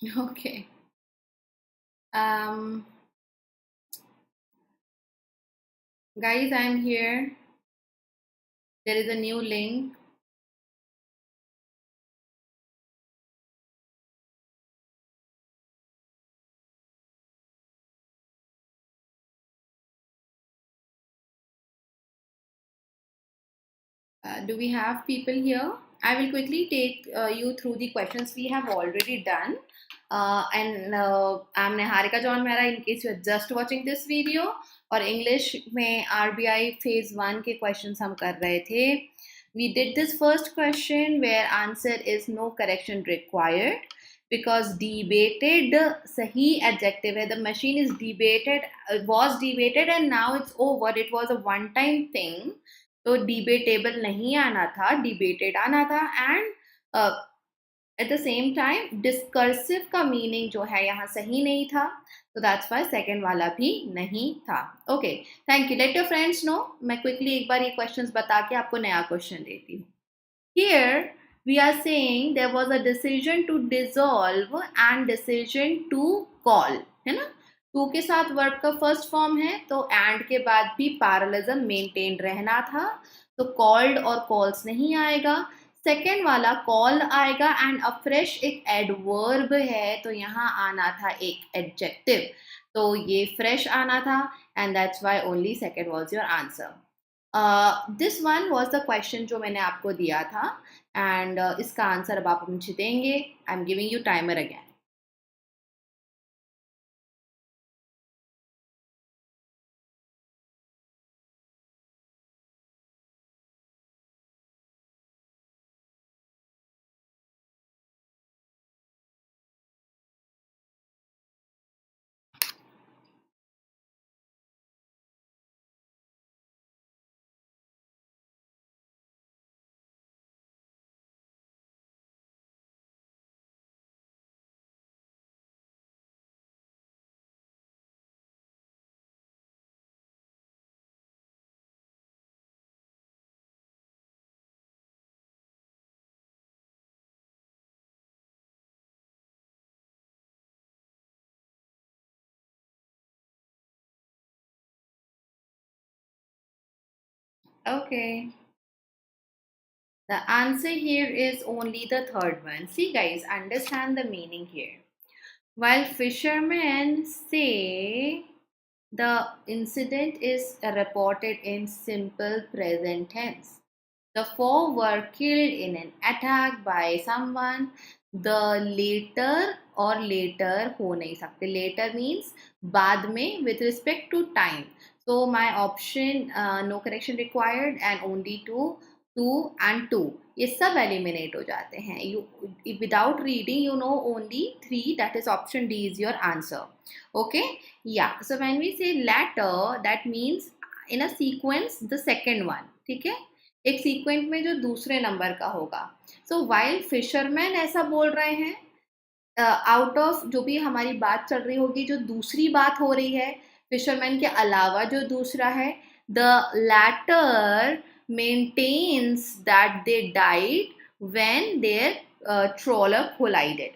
Okay. Um, Guys, I'm here. There is a new link. Do we have people here? I will quickly take you through the questions we have already done. And I'm Niharika John Mehra in case you are just watching this video. और English में RBI phase 1 के questions हम कर रहे थे. We did this first question where answer is no correction required because debated सही adjective है. The machine is debated, was debated and now it's over. It was a one time thing. तो debatable नहीं आना था, debated आना था. And at the same time discursive का meaning जो है यहाँ सही नहीं था, तो दैट्स वाई सेकेंड वाला भी नहीं था. Okay, thank you. Let your friends know. मैं क्विकली एक बार ये क्वेश्चंस बता के आपको नया क्वेश्चन देती हूँ. Here we are saying there was a decision to dissolve and decision to call, है ना. टू के साथ वर्ब का फर्स्ट फॉर्म है, तो एंड के बाद भी पैरेललिज्म मेंटेन रहना था, तो कॉल्ड और कॉल्स नहीं आएगा. सेकेंड वाला कॉल आएगा एंड अ फ्रेश एक एडवर्ब है, तो यहाँ आना था एक एडजेक्टिव, तो ये फ्रेश आना था and that's why only second was your answer. This one was the question जो मैंने आपको दिया था एंड इसका आंसर अब आप मुझे देंगे. I am giving you timer again. Okay. The answer here is only the third one. See, guys, understand the meaning here. While fishermen say the incident is reported in simple present tense, the four were killed in an attack by someone. The later or later हो नहीं सकते. Later means बाद में with respect to time. So my option no correction required and only two and two. ये सब eliminate हो जाते हैं. You without reading you know only three, that is option D is your answer. Okay, yeah. So when we say latter, that means in a sequence the second one. ठीक है, एक sequent में जो दूसरे number का होगा. So while fisherman ऐसा बोल रहे हैं, आउट ऑफ जो भी हमारी बात चल रही होगी, जो दूसरी बात हो रही है फिशरमैन के अलावा जो दूसरा है, the latter mentions that they died when their trawler collided.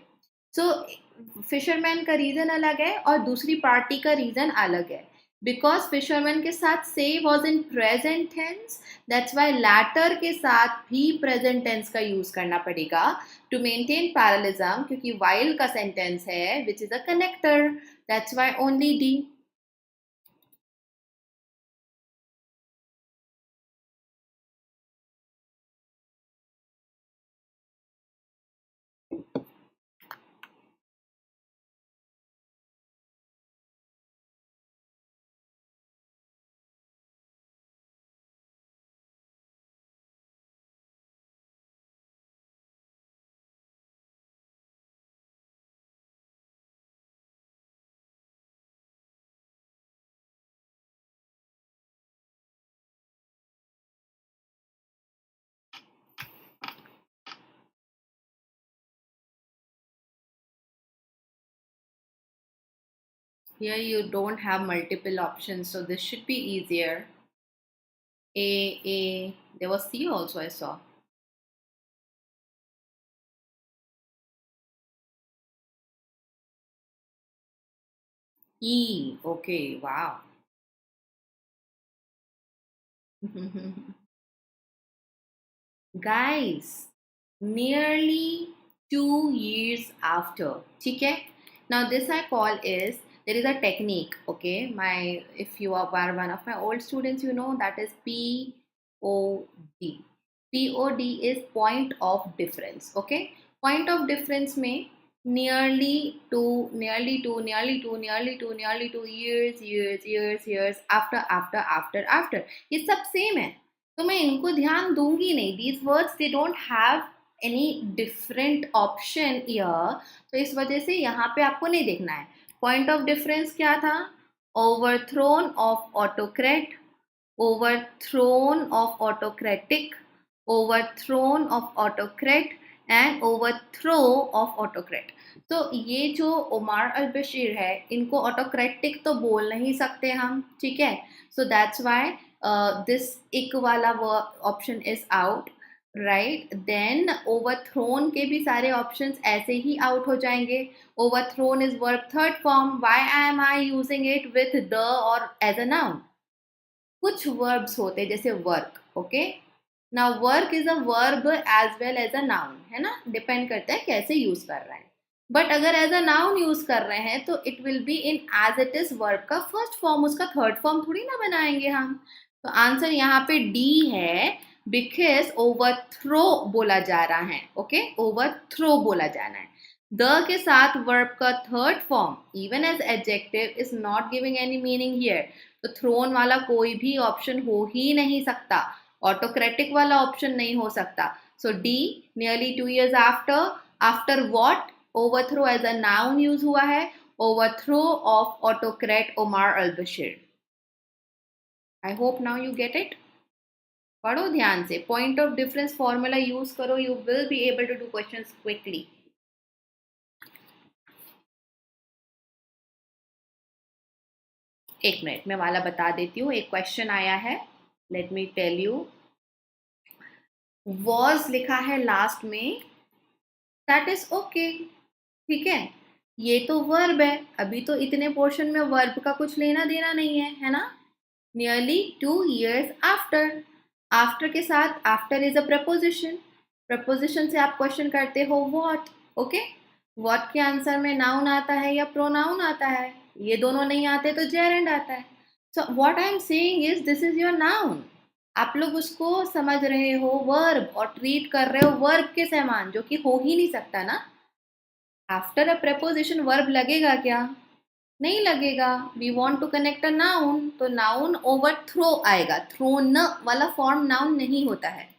So fisherman का रीजन अलग है और दूसरी पार्टी का रीजन अलग है. बिकॉज फिशरमैन के साथ से was in present tense, that's why latter के साथ भी प्रेजेंट टेंस का यूज करना पड़ेगा टू मेंटेन पैरेललिज्म, क्योंकि वाइल का सेंटेंस है which is a connector. That's why only D. Here you don't have multiple options, so this should be easier. A, there was C also I saw. E. Okay, wow. Guys, nearly 2 years after. ठीक है? Now this I call is, there is a technique. Okay, if you are one of my old students, you know that is POD. POD is point of difference. Okay, point of difference में nearly 2 years after ये सब same है, तो मैं इनको ध्यान दूंगी नहीं. These words they don't have any different option year, तो इस वजह से यहाँ पे आपको नहीं देखना है. पॉइंट ऑफ डिफरेंस क्या था? Overthrown of autocrat, overthrown of autocratic, overthrown of autocrat and overthrow of autocrat. तो ये जो उमर अल बशीर है, इनको ऑटोक्रेटिक तो बोल नहीं सकते हम, ठीक है? So that's why this ik वाला option is out, right? Then overthrown के भी सारे ऑप्शंस ऐसे ही आउट हो जाएंगे. Overthrown is verb third form. Why am I using it with the और एज अ नाउन? कुछ वर्ब्स होते हैं जैसे work. Okay, now work is a verb as well as a noun, है ना? डिपेंड करता है कैसे यूज कर रहे हैं. बट अगर एज अ नाउन यूज कर रहे हैं तो it will be in as it is verb का फर्स्ट फॉर्म, उसका थर्ड फॉर्म थोड़ी ना बनाएंगे हम. तो आंसर यहाँ पे डी है, बिकॉज ओवरथ्रो बोला जा रहा है. ओके, ओवरथ्रो बोला जाना है. द के साथ वर्ब का third form even as adjective is not giving any meaning here. तो थ्रोन वाला कोई भी ऑप्शन हो ही नहीं सकता, ऑटोक्रेटिक वाला ऑप्शन नहीं हो सकता. So D, nearly 2 years after. After what? Overthrow as a noun use हुआ है. Overthrow of autocrat Omar al Bashir. I hope now you get it. पढ़ो ध्यान से, point of difference formula use करो, you will be able to do questions quickly. एक minute में वाला बता देती हूँ. एक क्वेश्चन आया है, let me tell you. Was लिखा है लास्ट में, दैट इज ओके, ठीक है? ये तो वर्ब है, अभी तो इतने पोर्शन में वर्ब का कुछ लेना देना नहीं है, है ना? Nearly 2 years after. आफ्टर के साथ after is a preposition. Preposition से आप क्वेश्चन करते हो व्हाट. ओके, व्हाट के आंसर में नाउन आता है या प्रोनाउन आता है? ये दोनों नहीं आते तो जेरेंड आता है. So what I am saying is this is your noun. आप लोग उसको समझ रहे हो वर्ब और ट्रीट कर रहे हो वर्ब के समान, जो कि हो ही नहीं सकता ना. आफ्टर अ प्रपोजिशन वर्ब लगेगा क्या? नहीं लगेगा. We want to connect a noun, तो नाउन ओवरथ्रो आएगा. थ्रोन वाला फॉर्म नाउन नहीं होता है.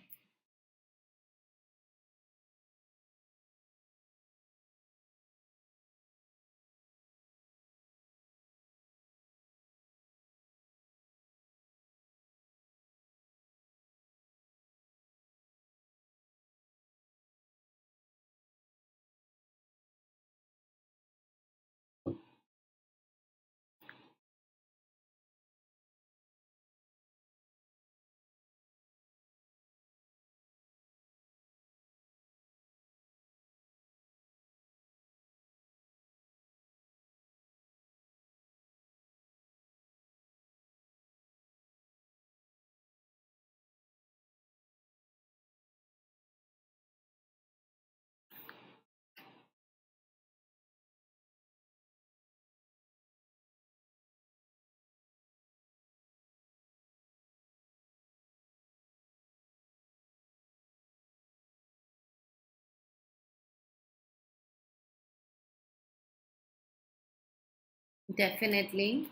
Definitely.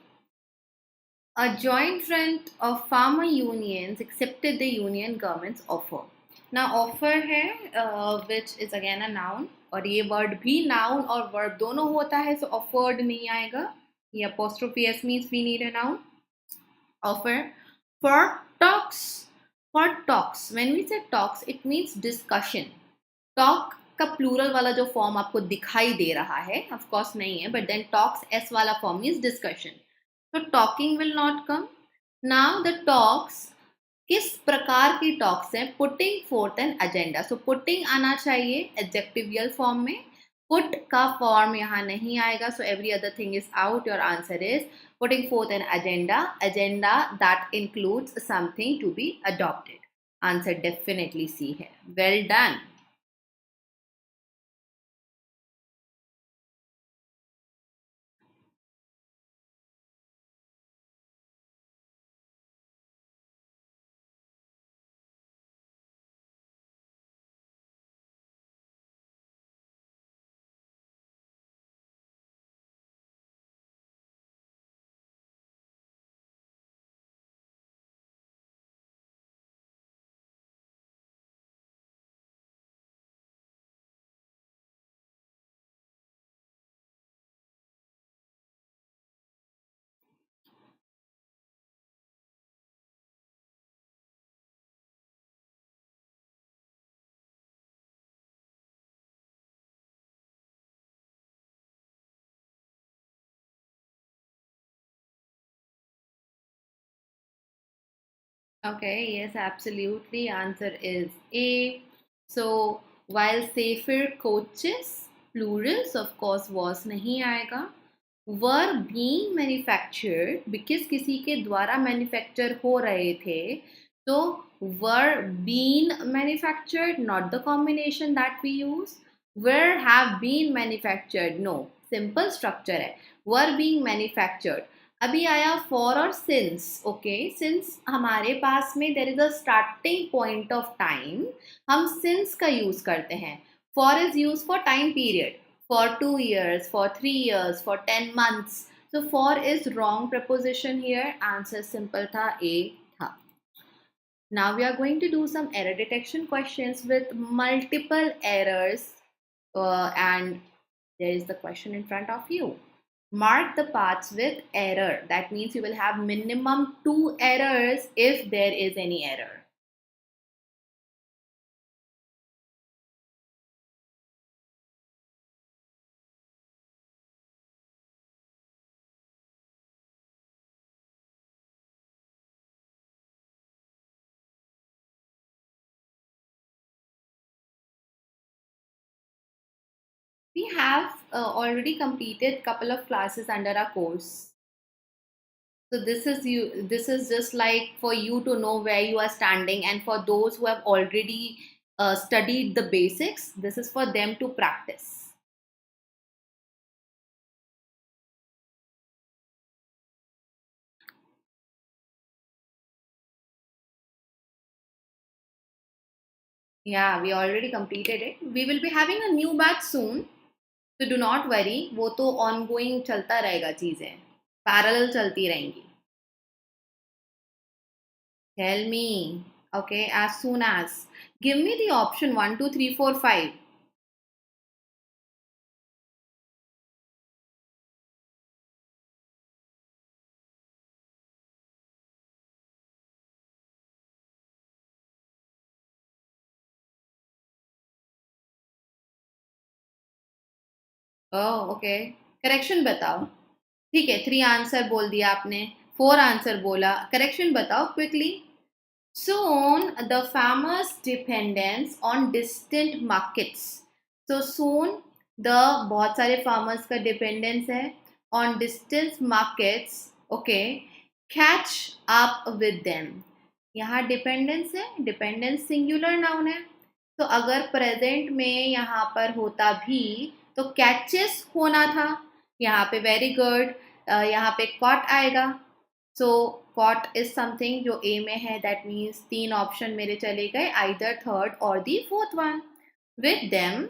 A joint front of farmer unions accepted the union government's offer. Now offer है which is again a noun, और ये word भी noun और verb दोनों होता है, so offered नहीं आएगा. ये apostrophe s means we need a noun. Offer for talks. For talks, when we say talks it means discussion. Talk का प्लूरल वाला जो फॉर्म आपको दिखाई दे रहा है, ऑफ कोर्स नहीं है, बट देन टॉक्स एस वाला फॉर्म मीन्स डिस्कशन. तो talking will not come. Now the talks, किस प्रकार की टॉक्स हैं? Putting fourth an agenda. So putting आना चाहिए एडजेक्टिवियल फॉर्म में. Put का form यहाँ नहीं आएगा, so every other thing is out. Your answer is putting forth an agenda that includes something to be adopted. Answer definitely C है. Well done. Okay, yes, absolutely. Answer is A. So, while safer coaches, plurals of course was नहीं आएगा. Were being manufactured because किसी के द्वारा manufacture हो रहे थे, तो were being manufactured, not the combination that we use. Were have been manufactured, no, simple structure है. Were being manufactured. अभी आया for और since. ओके, since हमारे पास में there is a starting point of time, हम since का use करते हैं. For is used for time period, for 2 years, for 3 years, for 10 months. So for is wrong preposition here. Answer simple था, A था. Now we are going to do some error detection questions with multiple errors, and there is the question in front of you. Mark the paths with error. That means you will have minimum 2 errors if there is any error. We have already completed couple of classes under our course. So this is just like for you to know where you are standing, and for those who have already studied the basics, this is for them to practice. Yeah, we already completed it. We will be having a new batch soon. So do not worry, वो तो ongoing चलता रहेगा, चीजें parallel चलती रहेंगी. Tell me. Okay, as soon as. Give me the option 1, 2, 3, 4, 5. Oh, okay. Correction बताओ. ठीक है, 3 आंसर बोल दिया आपने, 4 आंसर बोला. करेक्शन बताओ quickly. Soon the farmers dependence on distant markets. So soon the बहुत सारे farmers का dependence है on distant markets. Okay, catch up with them. यहाँ dependence है, dependence singular noun है. तो अगर present में यहाँ पर होता भी तो catches होना था. यहाँ पे very good. यहाँ पे caught आएगा. So caught is something जो A में है. That means 3 option मेरे चले गए, either third or the fourth one. With them,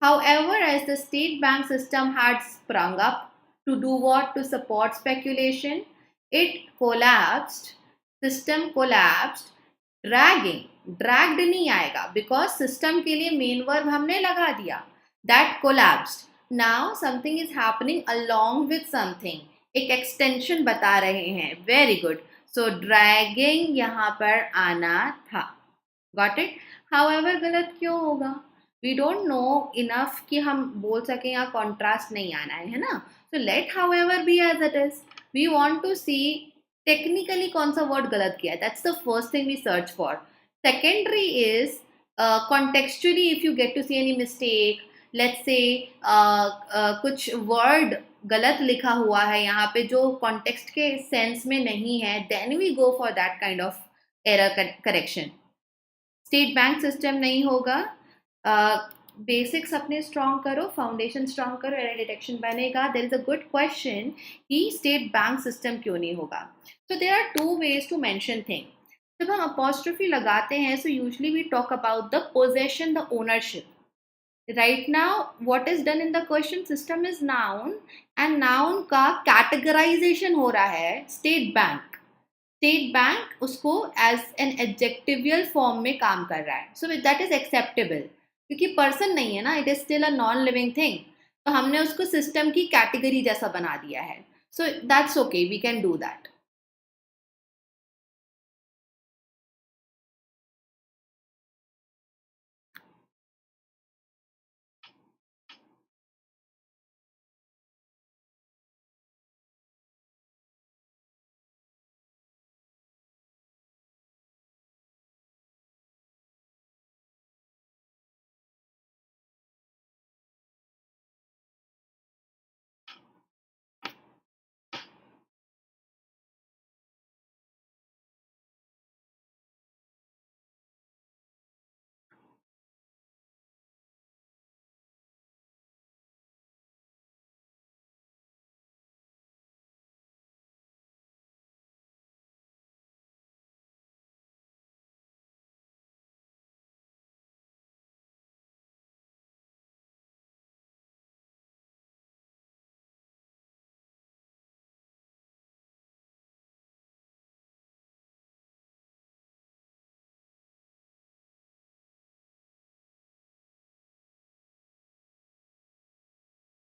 however, as the state bank system had sprung up to do what? To support speculation, it collapsed. System collapsed. Dragging, dragged नहीं आएगा because system के लिए main verb हमने लगा दिया. That collapsed. Now something is happening along with something. एक extension बता रहे हैं. Very good. सो ड्रैगिंग यहाँ पर आना था. Got it. हाउएवर गलत क्यों होगा? वी डोंट नो इनफ कि हम बोल सकें यहाँ कॉन्ट्रास्ट नहीं आना है ना. So let however be as it is. We want to see technically कौन सा वर्ड गलत किया. That's the first thing we search for. Secondary is contextually if you get to see any mistake, let's say कुछ word गलत लिखा हुआ है यहाँ पे जो कॉन्टेक्स्ट के सेंस में नहीं है, then we go for that kind of error correction. State bank system नहीं होगा। बेसिक्स अपने स्ट्रॉन्ग करो, फाउंडेशन स्ट्रॉन्ग करो, एरर डिटेक्शन बनेगा। There is a good question कि स्टेट बैंक सिस्टम क्यों नहीं होगा। So there are two ways to mention thing. जब हम अपॉस्ट्रोफी लगाते हैं, so usually we talk about the possession, the ownership. Right now what is done in the question system is noun, and noun का categorization हो रहा है state bank. State bank उसको as an एडजेक्टिवियल form में काम कर रहा है, सो दैट इज एक्सेप्टेबल, क्योंकि पर्सन नहीं है ना, it is still a non living thing. तो हमने उसको सिस्टम की कैटेगरी जैसा बना दिया है, so that's okay, we can do that.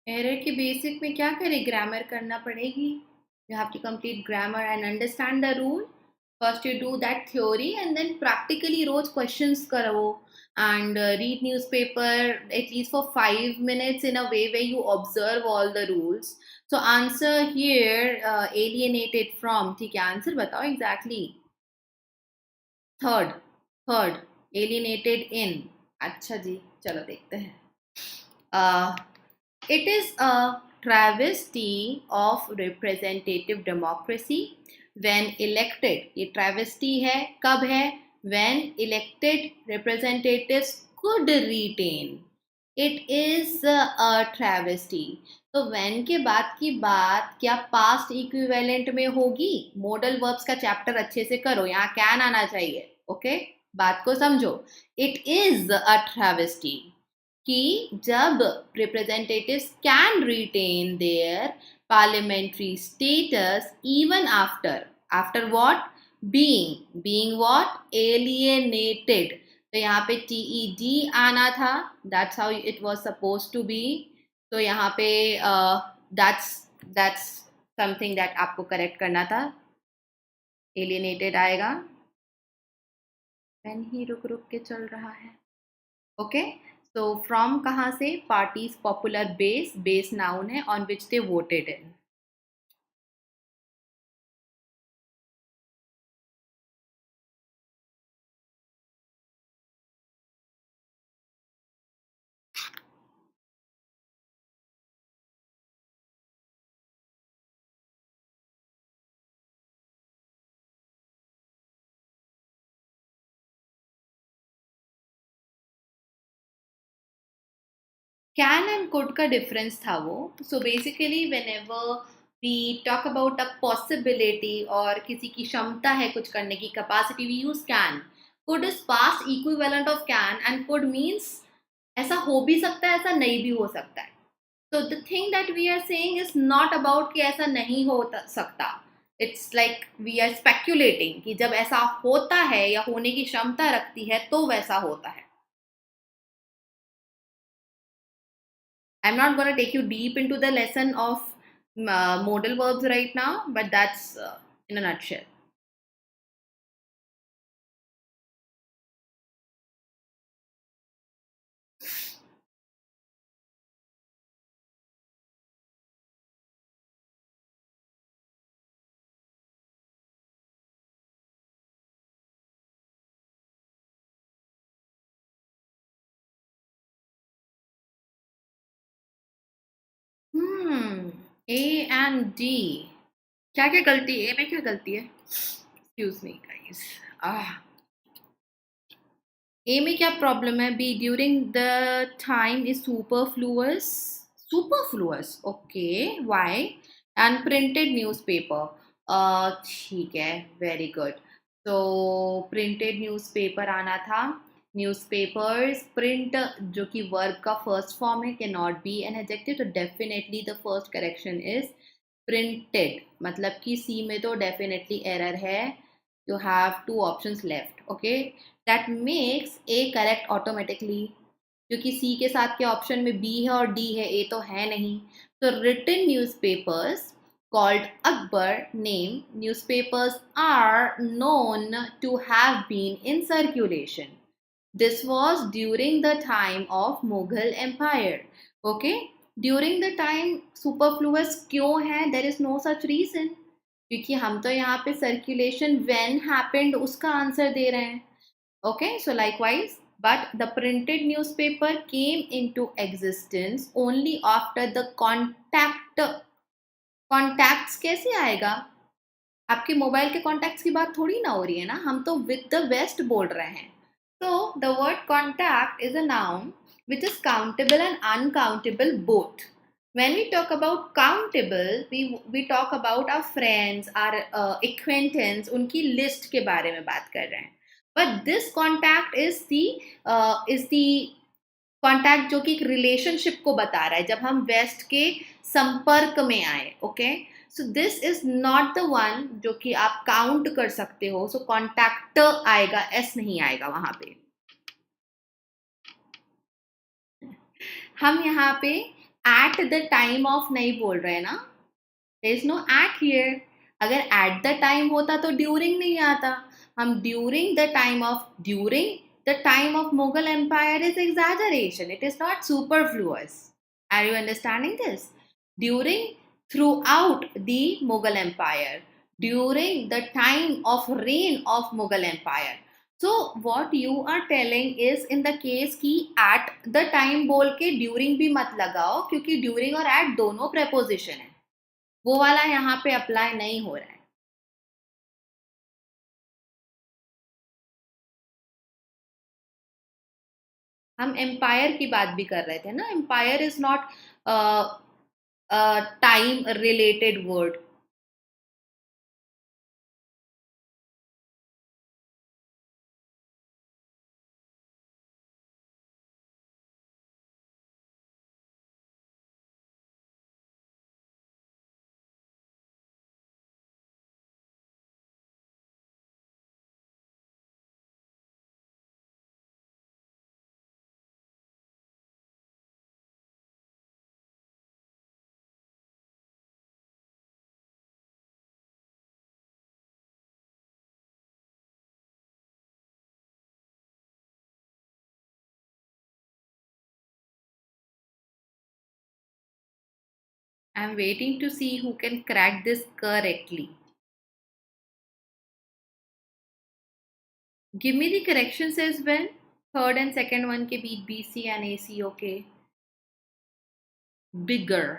Error के बेसिक में क्या करें, ग्रामर करना पड़ेगी। You have to complete grammar and understand the rule. First you do that theory and then practically रोज क्वेश्चंस करो, and read newspaper at least for 5 minutes in a way where you observe all the rules. So answer here, alienated from, ठीक है, answer बताओ exactly. Third, third, alienated in। अच्छा जी, चलो देखते हैं। It is a travesty of representative democracy when elected, ये travesty है, कब है, when elected representatives could retain, it is a travesty। तो when के बाद की बात क्या past equivalent में होगी? modal verbs का chapter अच्छे से करो, यहाँ can आना चाहिए, ओके, बात को समझो। it is a travesty कि जब representatives can retain their parliamentary status even after what, being what, alienated। तो यहाँ पे TED आना था, that's how it was supposed to be। तो यहाँ पे that's something that आपको करेक्ट करना था, alienated आएगा। पेन ही रुक रुक के चल रहा है, ओके। सो फ्रॉम कहाँ से, parties popular base, base noun है on which they voted in. Can and could का डिफरेंस था वो। So basically whenever we talk about a possibility और किसी की क्षमता है कुछ करने की, capacity, we use can. Could is past equivalent of can, and could means ऐसा हो भी सकता है, ऐसा नहीं भी हो सकता है। तो the thing that we are saying is not about कि ऐसा नहीं हो सकता, it's like we are speculating कि जब ऐसा होता है या होने की क्षमता रखती है तो वैसा होता है। I'm not going to take you deep into the lesson of modal verbs right now, but that's in a nutshell. A and D, क्या क्या गलती है, ए में क्या गलती है? एक्सक्यूज मी गाइस, ए में क्या प्रॉब्लम है? B during the time is superfluous, superfluous, okay, why? And printed newspaper, ठीक है, वेरी गुड। तो प्रिंटेड न्यूज़पेपर आना था। न्यूज़पेपर्स, प्रिंट जो कि वर्ब का फर्स्ट फॉर्म है, can not be an adjective, तो definitely the first correction is printed, मतलब कि सी में तो डेफिनेटली एरर है। You have two options left, okay, that makes a correct automatically, क्योंकि सी के साथ के ऑप्शन में बी है और डी है, ए तो है नहीं। तो written newspapers called Akbar name newspapers are known to have been in circulation. This was during the time of Mughal Empire. Okay? During the time superfluous क्यों है? There is no such reason. क्योंकि हम तो यहाँ पे circulation when happened उसका answer दे रहे हैं. Okay? So likewise, but the printed newspaper came into existence only after the contacts कैसे आएगा? आपके मोबाइल के कॉन्टैक्ट्स की बात थोड़ी ना हो रही है ना, हम तो विद द वेस्ट बोल रहे हैं। So the word contact is a noun which is countable and uncountable both. When we talk about countable, we talk about our friends, our acquaintance, उनकी लिस्ट के बारे में बात कर रहे हैं। But this contact is the contact जो कि एक रिलेशनशिप को बता रहा है, जब हम वेस्ट के संपर्क में आए। Okay, so this is not the one जो कि आप काउंट कर सकते हो। सो कॉन्टैक्ट आएगा, एस नहीं आएगा वहां पे। हम यहाँ पे एट द टाइम ऑफ नहीं बोल रहे ना, there is no at here. अगर एट द टाइम होता तो ड्यूरिंग नहीं आता। हम during the time of, during the time of Mughal Empire is exaggeration. It is not superfluous. Are you understanding this? During, throughout the Mughal Empire, during the time of reign of Mughal Empire. So what you are telling is in the case कि at the time बोल के during भी मत लगाओ, क्योंकि during और at दोनों preposition है, वो वाला यहाँ पे apply नहीं हो रहा है। हम एम्पायर की बात भी कर रहे थे ना, empire is not time related word. I am waiting to see who can crack this correctly. Give me the corrections as well, third and second one के बीच B C and A C. Okay, bigger,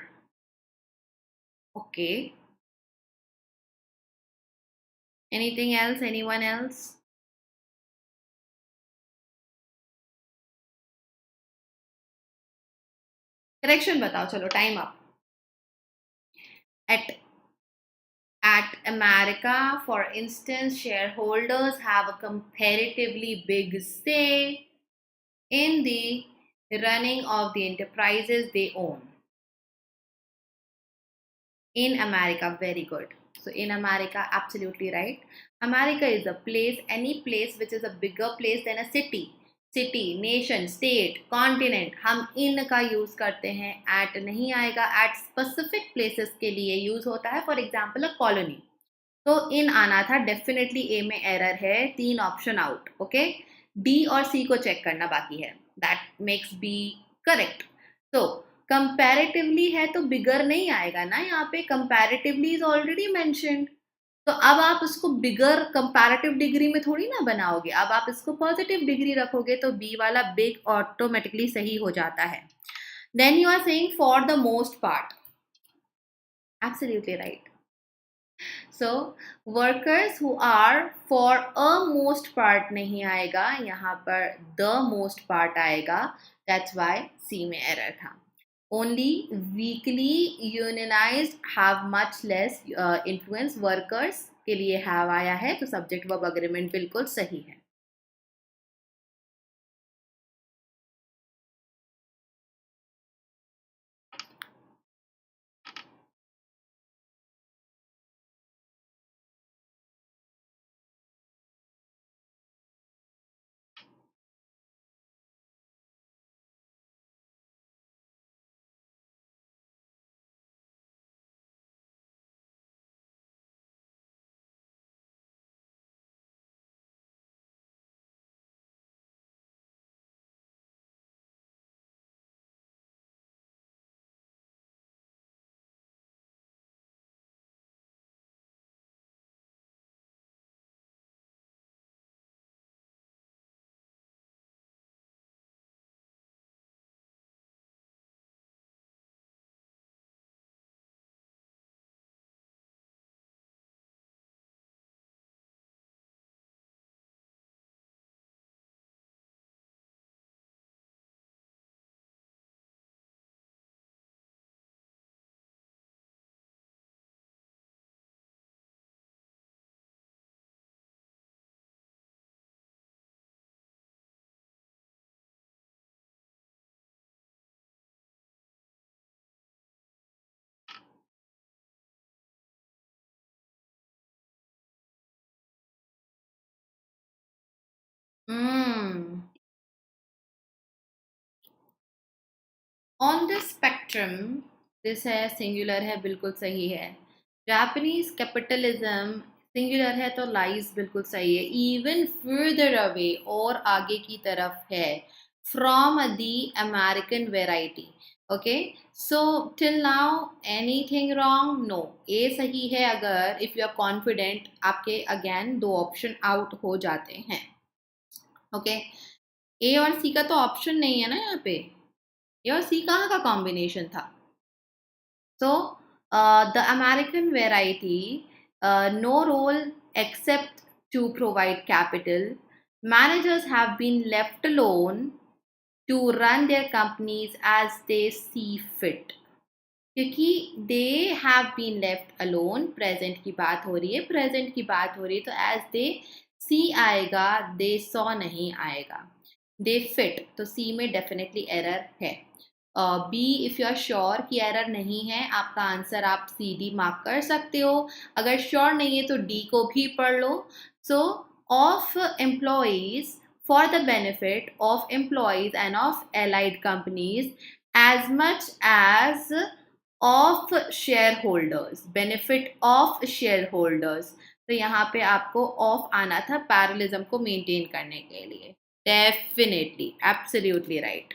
okay, anything else, anyone else? Correction बताओ, चलो time up. At America, for instance, shareholders have a comparatively big say in the running of the enterprises they own. In America, very good. So in America, absolutely right. America is a place, any place which is a bigger place than a city. City, nation, state, continent, हम in का use करते हैं, at नहीं आएगा। at specific places के लिए use होता है, for example a colony। तो इन आना था, डेफिनेटली ए में एरर है, 3 ऑप्शन आउट। ओके, डी और सी को चेक करना बाकी है, दैट मेक्स बी करेक्ट। तो कंपैरेटिवली है तो बिगर नहीं आएगा ना, यहाँ पे कंपैरेटिवली इज ऑलरेडी मेंशन्ड। तो अब आप इसको बिगर कंपैरेटिव डिग्री में थोड़ी ना बनाओगे, अब आप इसको पॉजिटिव डिग्री रखोगे, तो बी वाला बिग ऑटोमेटिकली सही हो जाता है। Then you are saying for the most part, absolutely right. So workers who are for a most part नहीं आएगा, यहाँ पर द मोस्ट पार्ट आएगा. दैट्स वाई सी में एरर था. Only weakly unionised have much less influence, workers के लिए have आया है, तो सब्जेक्ट वर्ब अग्रीमेंट बिल्कुल सही है. ऑन द स्पेक्ट्रम, दिस है सिंगुलर है, बिल्कुल सही है. जापानीज कैपिटलिज्म सिंगुलर है तो लाइज बिल्कुल सही है. इवन फर्दर अवे, और आगे की तरफ है, from the American variety. Okay, so till now anything wrong? No. A सही है. अगर इफ यू आर कॉन्फिडेंट, आपके अगेन दो ऑप्शन आउट हो जाते हैं. ओके, ए और सी का तो ऑप्शन नहीं है ना यहाँ पे. ए और सी कहाँ का कॉम्बिनेशन था? So, the American variety, no role except to provide capital. Managers have been left alone to run their companies as they see fit. क्योंकि they have been left alone, present की बात हो रही है, प्रेजेंट की बात हो रही है, तो एज दे सी आएगा, दे सॉ नहीं आएगा. दे फिट, तो सी में डेफिनेटली एरर है. B, if you are sure कि एरर नहीं है, आपका आंसर आप सी डी मार्क कर सकते हो. अगर श्योर नहीं है तो डी को भी पढ़ लो. So of employees, for the benefit of employees and of allied companies, as much as of share holders, benefit of share holders. तो यहाँ पे आपको ऑफ आना था पैरेललिज्म को मेंटेन करने के लिए. Definitely, absolutely right.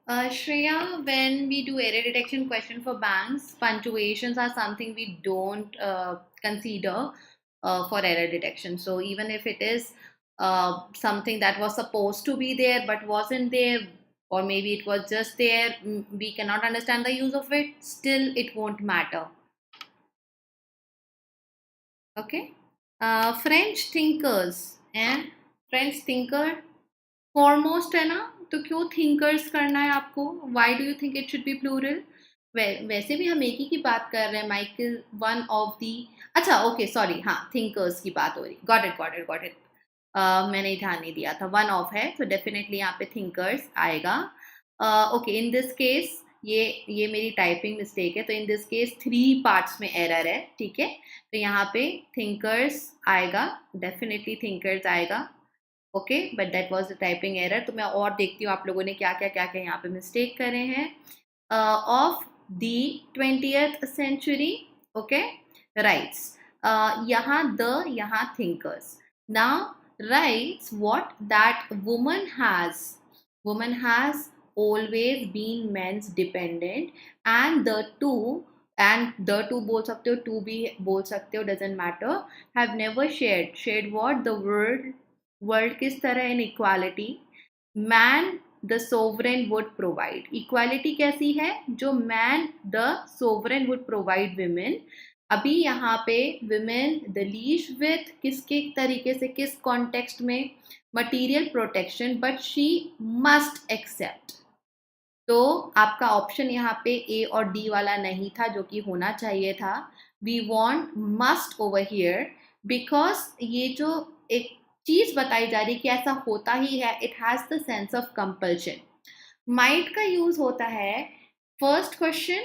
Shreya, when we do error detection question for banks, punctuations are something we don't consider for error detection. So even if it is something that was supposed to be there but wasn't there, or maybe it was just there, we cannot understand the use of it, still it won't matter. Okay. French thinkers and French thinker foremost है ना, तो क्यों thinkers करना है आपको? Why do you think it should be plural? वैसे भी हम एक ही की बात कर रहे हैं, माइकल वन ऑफ दी, अच्छा ओके सॉरी, हाँ थिंकर्स की बात हो रही, got it got it got it, मैंने ध्यान नहीं दिया था, वन ऑफ है तो डेफिनेटली यहाँ पे थिंकर्स आएगा. ओके इन दिस केस ये मेरी टाइपिंग मिस्टेक है, तो इन दिस केस 3 पार्ट्स में एरर है, ठीक है, तो यहाँ पे थिंकर्स आएगा, डेफिनेटली थिंकर्स आएगा. Okay but that was the typing error. तो मैं और देखती हूँ आप लोगों ने क्या क्या यहाँ पे मिस्टेक करे हैं. Of the 20th century, okay, rights, यहाँ thinkers, now rights what that woman has always been men's dependent, and the two बोल सकते हो, to भी बोल सकते हो, doesn't matter, have never shared what the world किस तरह इन equality, man the sovereign would provide. Equality कैसी है? जो man the sovereign would provide women. अभी यहाँ पे विमेन द लीज विथ किसके तरीके से, किस कॉन्टेक्स्ट में? Material protection, but she must accept. तो आपका ऑप्शन यहाँ पे ए और डी वाला नहीं था, जो कि होना चाहिए था. We want must over here, because ये जो एक चीज बताई जा रही कि ऐसा होता ही है, it has the sense of compulsion. Might का यूज होता है first question,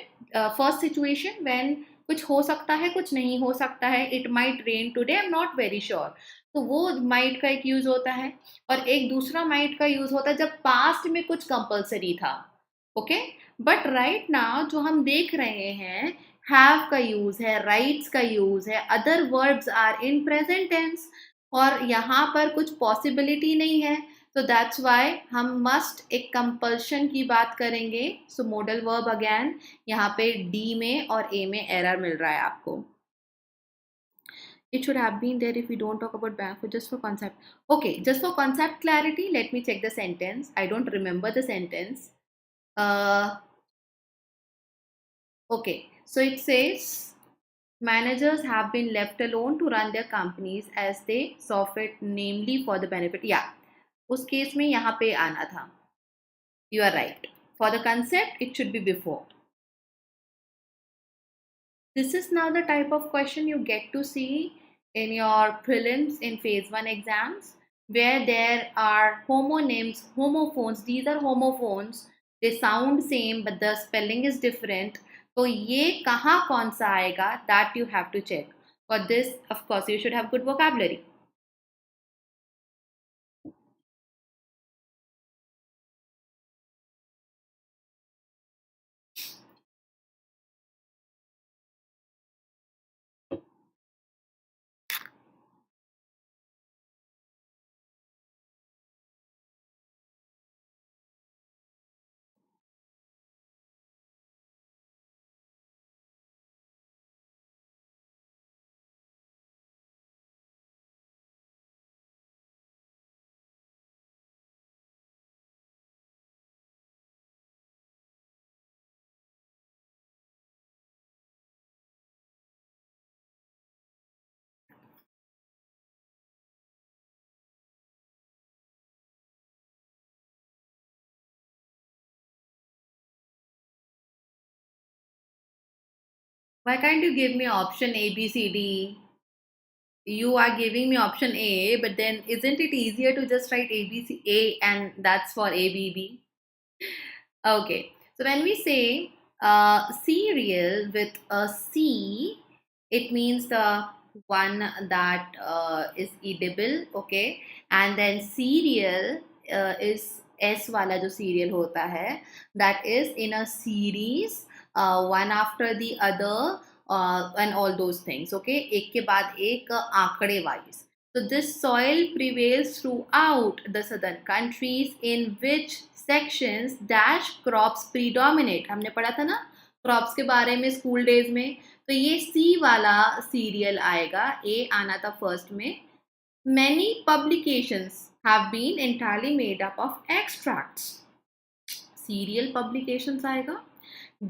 first situation when कुछ हो सकता है, कुछ नहीं हो सकता है. It might rain today, I am not very sure, तो वो माइट का एक यूज होता है. और एक दूसरा माइट का यूज होता है जब पास्ट में कुछ कंपल्सरी था. ओके बट राइट नाउ जो हम देख रहे हैं, हैव का यूज है, राइट्स का यूज है, other verbs are in present tense, और यहाँ पर कुछ पॉसिबिलिटी नहीं है, तो दैट्स वाई हम मस्ट एक कंपल्शन की बात करेंगे. सो मॉडल वर्ब अगेन यहाँ पे डी में और ए में एरर मिल रहा है आपको. It should have been there if we don't talk about bank, just for concept. Okay, just for concept clarity, let me check the sentence. I don't remember the sentence. Okay, so it says managers have been left alone to run their companies as they saw fit, namely for the benefit. Yeah, उस case में यहाँ पे आना था. You are right. For the concept, it should be before. This is now the type of question you get to see in your prelims in phase 1 exams, where there are homonyms, homophones. These are homophones. They sound same, but the spelling is different. तो ये कहाँ कौन सा आएगा, that you have to check. For this, of course, you should have good vocabulary. Why can't you give me option A, B, C, D? You are giving me option A, but then isn't it easier to just write A, B, C, A, and that's for A, B, B? Okay, so when we say cereal with a C, it means the one that is edible, okay? And then cereal is S वाला जो cereal होता है, that is in a series, one after the other, and all those things, okay? एक के बाद एक आंकड़े wise. So this soil prevails throughout the southern countries in which sections dash crops predominate. हमने पढ़ा था ना क्रॉप्स के बारे में स्कूल डेज में. तो ये सी वाला सीरियल आएगा, ए आना था फर्स्ट में. Many publications have been entirely made up of extracts. Serial publications आएगा.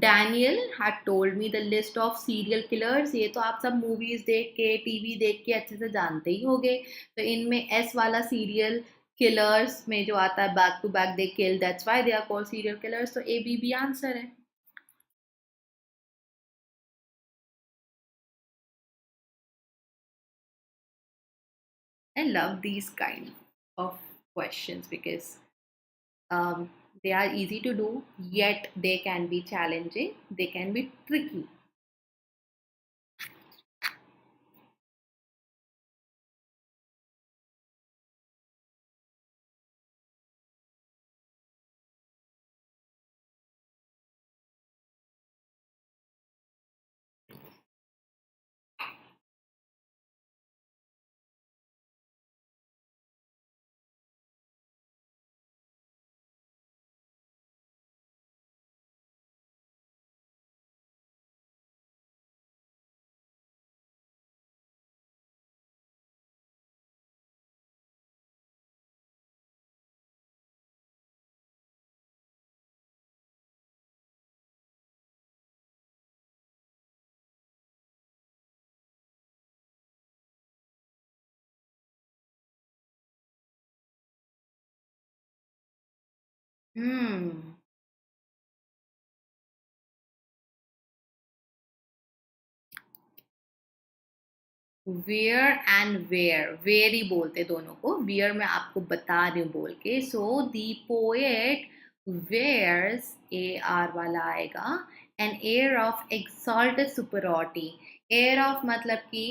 Daniel had told me the list of serial killers. ये तो आप सब मूवीज देख के टीवी देख के अच्छे से जानते ही होंगे. तो इनमें एस वाला सीरियल किलर्स में जो आता है back to back they kill, that's why they are called serial killers. तो ए बी बी आंसर है. I love these kind of questions because they are easy to do, yet they can be challenging, they can be tricky. Hmm. Wear and wear ही बोलते दोनों को. Where मैं आपको बता रही हूँ बोल के. So the poet wears, A R वाला आएगा, an air of exalted superiority. Air of मतलब कि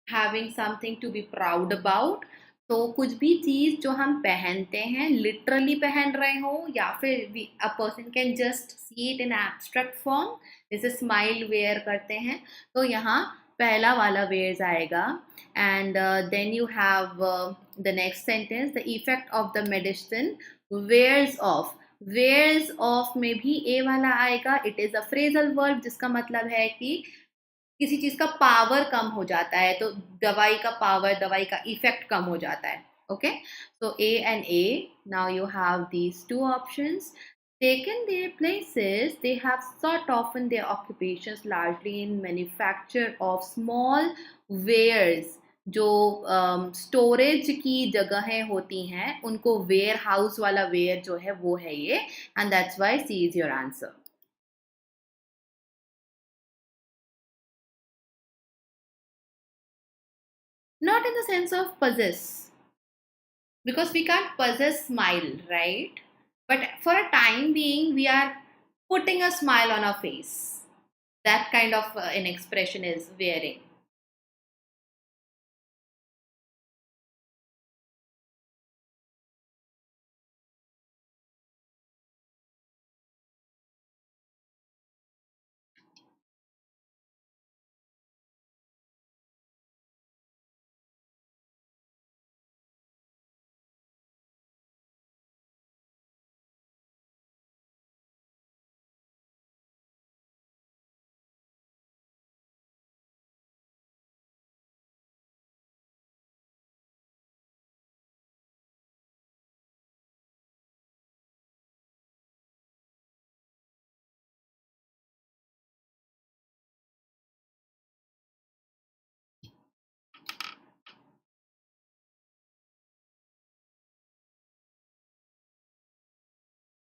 having something to be proud about. तो कुछ भी चीज जो हम पहनते हैं लिटरली पहन रहे हो या फिर a person can just see it in abstract form, जैसे स्माइल वेयर करते हैं. तो यहाँ पहला वाला वेयर्स आएगा. And then you have the next sentence, the effect of the medicine wears off. Wears off में भी ए वाला आएगा. It is a phrasal verb जिसका मतलब है कि किसी चीज का पावर कम हो जाता है. तो दवाई का पावर, दवाई का इफेक्ट कम हो जाता है. Okay, so A and A. Now you have these two options. Taken their places, they have sought often their occupations largely in manufacture of small wares. जो स्टोरेज की जगहें होती हैं उनको वेयर हाउस वाला वेयर जो है वो है ये. And that's why C is your answer. Not in the sense of possess, because we can't possess smile, right? But for a time being we are putting a smile on our face. That kind of an expression is wearing.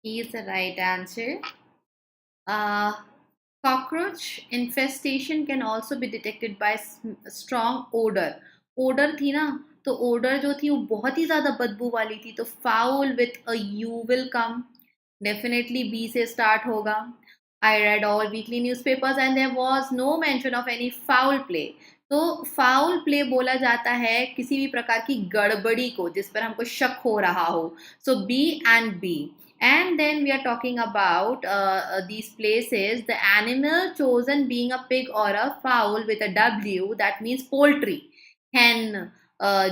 Is the right answer. uh, Cockroach infestation can also be detected by strong odor. Odor थी ना, तो odor जो थी वो बहुत ही ज़्यादा बदबू वाली थी. तो foul with a U will come. Definitely B से start होगा. I read all weekly newspapers and there was no mention of any foul play. तो फाउल प्ले बोला जाता है किसी भी प्रकार की गड़बड़ी को जिस पर हमको शक हो रहा हो. So B and B. And then we are talking about these places, the animal chosen being a pig or a fowl with a W, that means poultry. hen,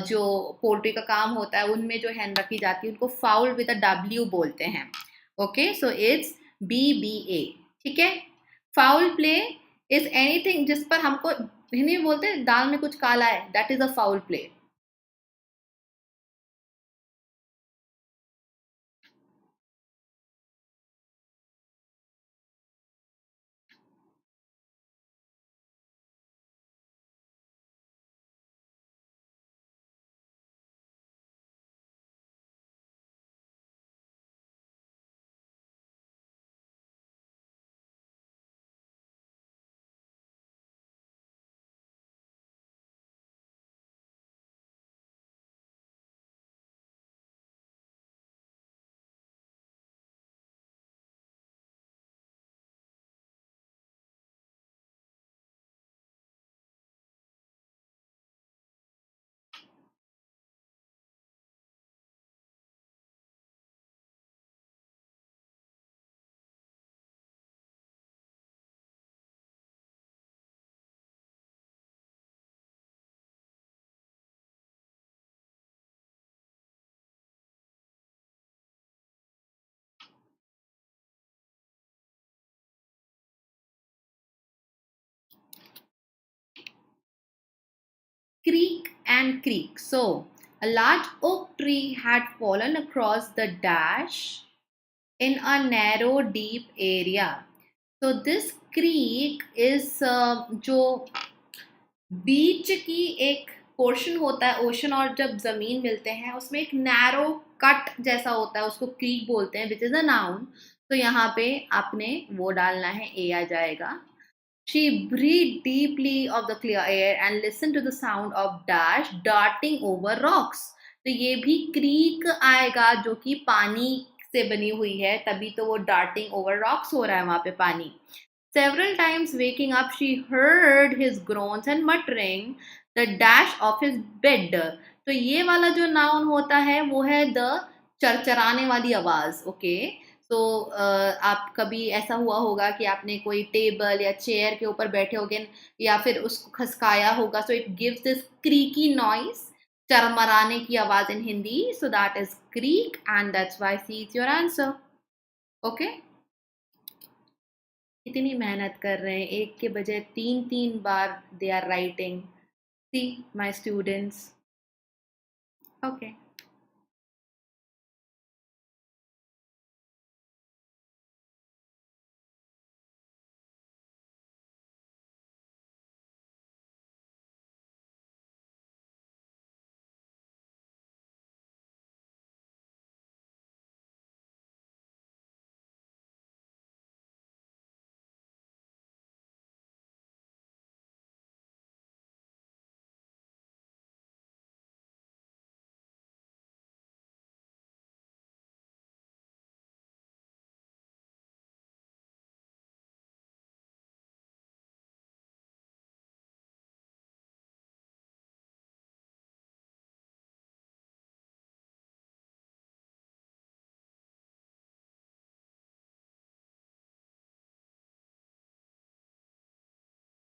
जो पोल्ट्री का काम होता है उनमें जो hen रखी जाती है उनको फाउल विद अ W बोलते हैं. Okay, so it's BBA. ठीक है. फाउल प्ले इज एनीथिंग जिस पर हमको हिंदी में बोलते हैं दाल में कुछ काला है, that is a foul play. Creak and creak. So, a large oak tree had fallen across the dash in a narrow, deep area. So, this creek is जो बीच की एक पोर्शन होता है ओशन और जब जमीन मिलते हैं उसमें एक नैरो कट जैसा होता है, उसको क्रीक बोलते हैं, विच इज अ नाउन. तो यहाँ पे आपने वो डालना है, ए आ जाएगा. She breathed deeply of the clear air and listened to the sound of dash darting over rocks. तो ये भी क्रीक आएगा जो कि पानी से बनी हुई है, तभी तो वो darting over rocks हो रहा है वहां पे पानी. Several times waking up, she heard his groans and muttering the dash of his bed. तो ये वाला जो नाउन होता है वो है द चरचराने वाली आवाज. ओके, तो आप कभी ऐसा हुआ होगा कि आपने कोई टेबल या चेयर के ऊपर बैठे होगे या फिर उसको खसकाया होगा, so it gives this creaky noise, चरमराने की आवाज in Hindi. So that is creek and that's why C is your answer. Okay, कितनी मेहनत कर रहे हैं, एक के बजाय तीन तीन बार they are writing. See my students. Okay.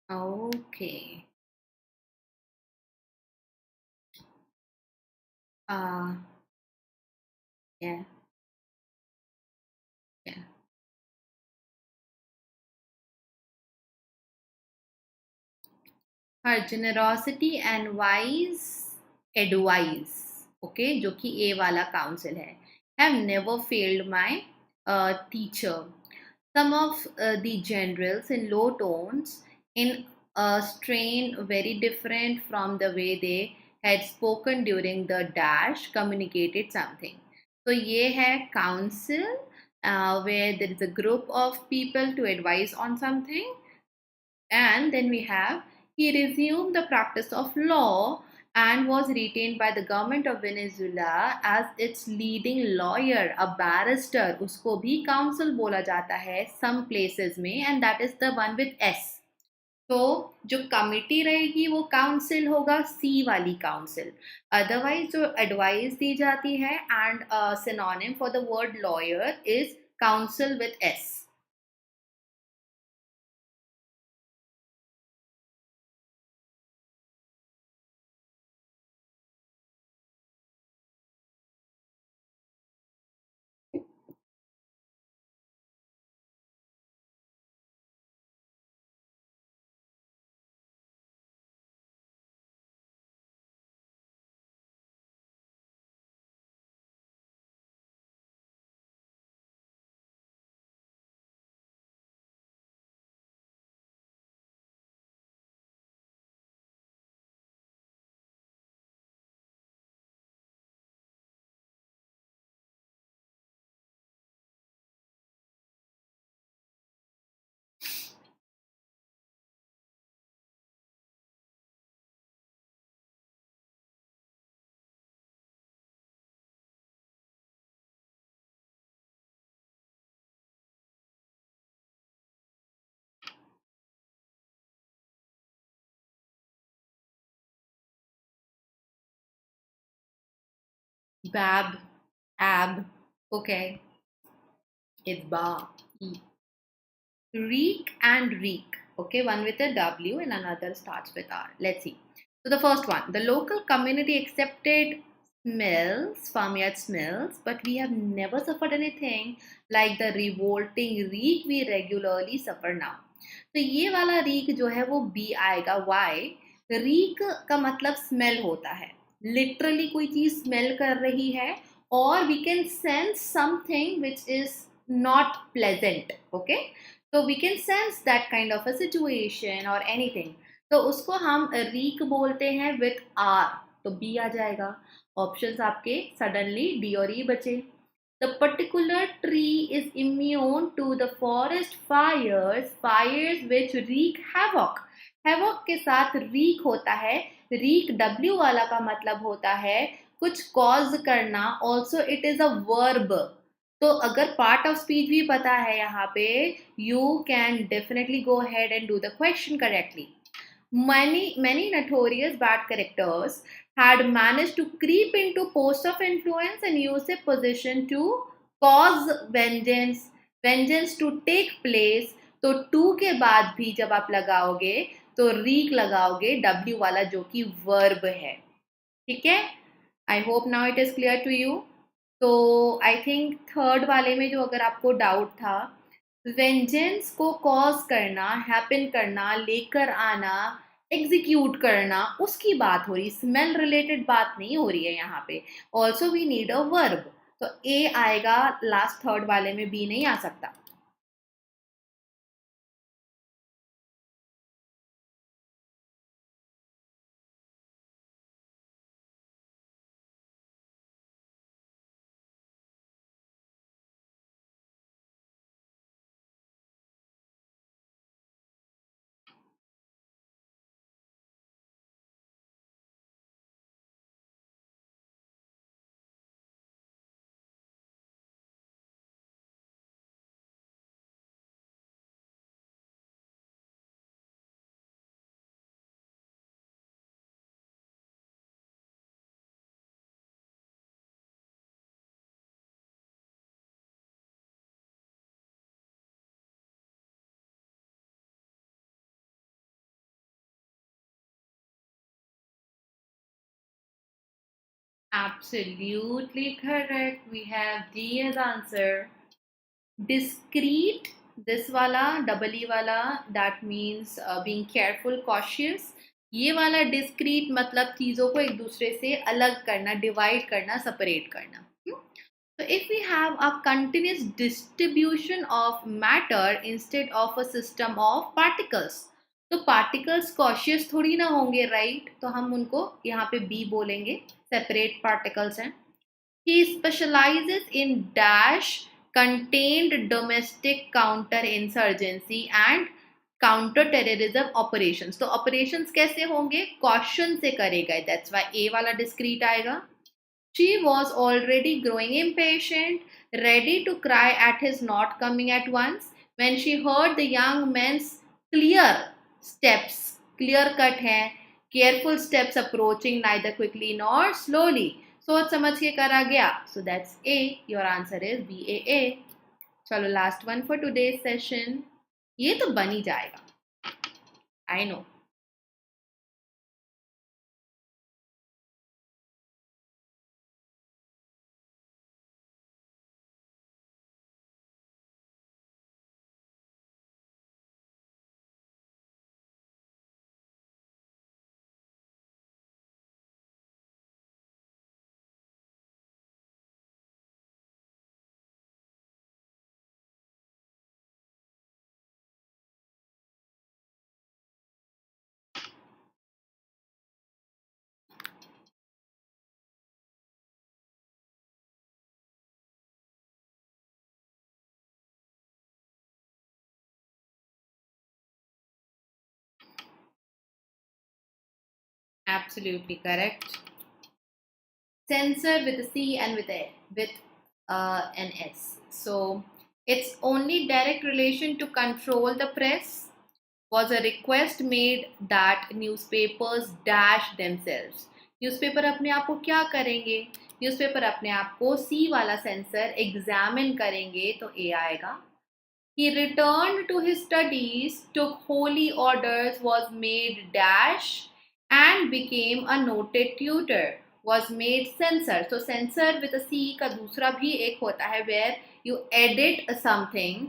Okay. uh yeah, yeah. Her generosity and wise advice, okay, जो कि ए वाला counsel है, have never failed my teacher. Some of the generals in low tones, in a strain very different from the way they had spoken during the dash, communicated something. So ये है council, where there is a group of people to advise on something. And then we have, he resumed the practice of law and was retained by the government of Venezuela as its leading lawyer, a barrister. उसको भी council बोला जाता है some places में, and that is the one with S. तो जो committee रहेगी वो काउंसिल होगा, सी वाली काउंसिल. अदरवाइज जो एडवाइस दी जाती है and synonym for the word lawyer is council with S. bab, ab. Okay, it's ba. E. Reek and reek. Okay, one with a W and another starts with R. Let's see. So the first one, the local community accepted smells, farmyard smells, but we have never suffered anything like the revolting reek we regularly suffer now. तो ये वाला rig जो है वो B आएगा. Y? Rig का मतलब smell होता है. लिटरली कोई चीज स्मेल कर रही है, और we can sense something which is not pleasant. Okay, so we can sense that kind of a situation or anything. तो उसको हम रीक बोलते हैं with R. तो B आ जाएगा. ऑप्शंस आपके सडनली D और E बचे. The particular tree is immune to the forest fires which wreak havoc. Havoc के साथ reek होता है. Reek W वाला का मतलब होता है कुछ cause करना. Also it is a verb. तो अगर पार्ट ऑफ स्पीच भी पता है यहाँ पे, you can definitely go head and do the question correctly. Many notorious bad characters had managed to creep into posts of influence and use their position to cause vengeance to take place. तो to के बाद भी जब आप लगाओगे तो rig लगाओगे W वाला जो कि वर्ब है. ठीक है, I hope now it is clear to you. तो आई थिंक थर्ड वाले में जो अगर आपको डाउट था, वेंजेंस को कॉज करना, हैपन करना, लेकर आना, एग्जीक्यूट करना, उसकी बात हो रही, स्मेल रिलेटेड बात नहीं हो रही है यहाँ पे. Also we need a verb. तो ए आएगा लास्ट थर्ड वाले में, बी नहीं आ सकता. Absolutely correct. We have D as answer. Discreet, this वाला डबल ई वाला, that means being careful, cautious. ये वाला discreet मतलब चीज़ों को एक दूसरे से अलग करना, divide करना, separate करना. So if we have a continuous distribution of matter instead of a system of particles, तो particles cautious थोड़ी ना होंगे, right? तो हम उनको यहाँ पे B बोलेंगे, separate particles हैं. He specializes in dash contained domestic counter insurgency and counter terrorism operations. तो operations कैसे होंगे? Caution से करेगा. That's why A वाला discreet आएगा. She was already growing impatient, ready to cry at his not coming at once, when she heard the young man's clear steps, clear cut है, careful steps approaching neither quickly nor slowly. सोच समझ के करा गया. So that's A. Your answer is BAA. चलो last one for today's session. ये तो बन ही जाएगा. I know. Absolutely correct. Censor with a C and with an S. So its only direct relation to control the press was a request made that newspapers dash themselves. Newspaper अपने आप को क्या करेंगे? Newspaper अपने आप को सी वाला sensor examine करेंगे तो ए आएगा. He returned to his studies, took holy orders, was made dash, and became a noted tutor. Was made censor. So censor with a C का दूसरा भी एक होता है where you edit something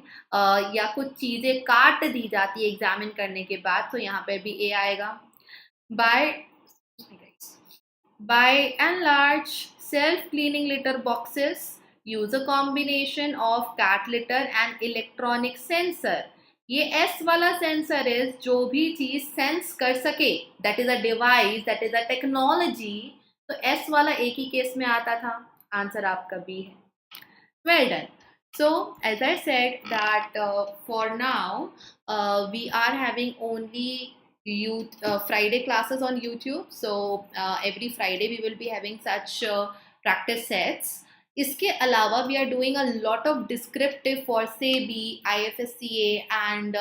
या कुछ चीजें काट दी जाती है एग्जामिन करने के बाद, तो यहाँ पे भी A आएगा. By and large, self-cleaning litter boxes use a combination of cat litter and electronic sensor. ये S वाला सेंसर इज जो भी चीज सेंस कर सके, that is a device, that is a technology. तो S वाला एक ही केस में आता था. आंसर आपका B है. Well done. So as I said that for now we are having only Friday classes on YouTube. So every Friday we will be having such practice sets. इसके अलावा we are doing a lot of descriptive for SEBI, IFSCA and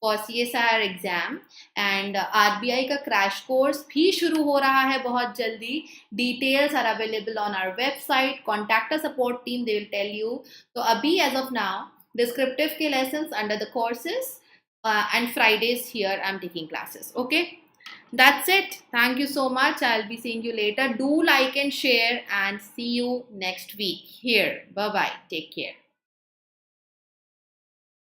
for CSIR exam, and RBI का crash course भी शुरू हो रहा है बहुत जल्दी. Details are available on our website. Contact our support team, they will tell you. तो अभी as of now descriptive के lessons under the courses and Fridays here I'm taking classes. Okay. That's it. Thank you so much. I'll be seeing you later. Do like and share and see you next week here. Bye-bye. Take care.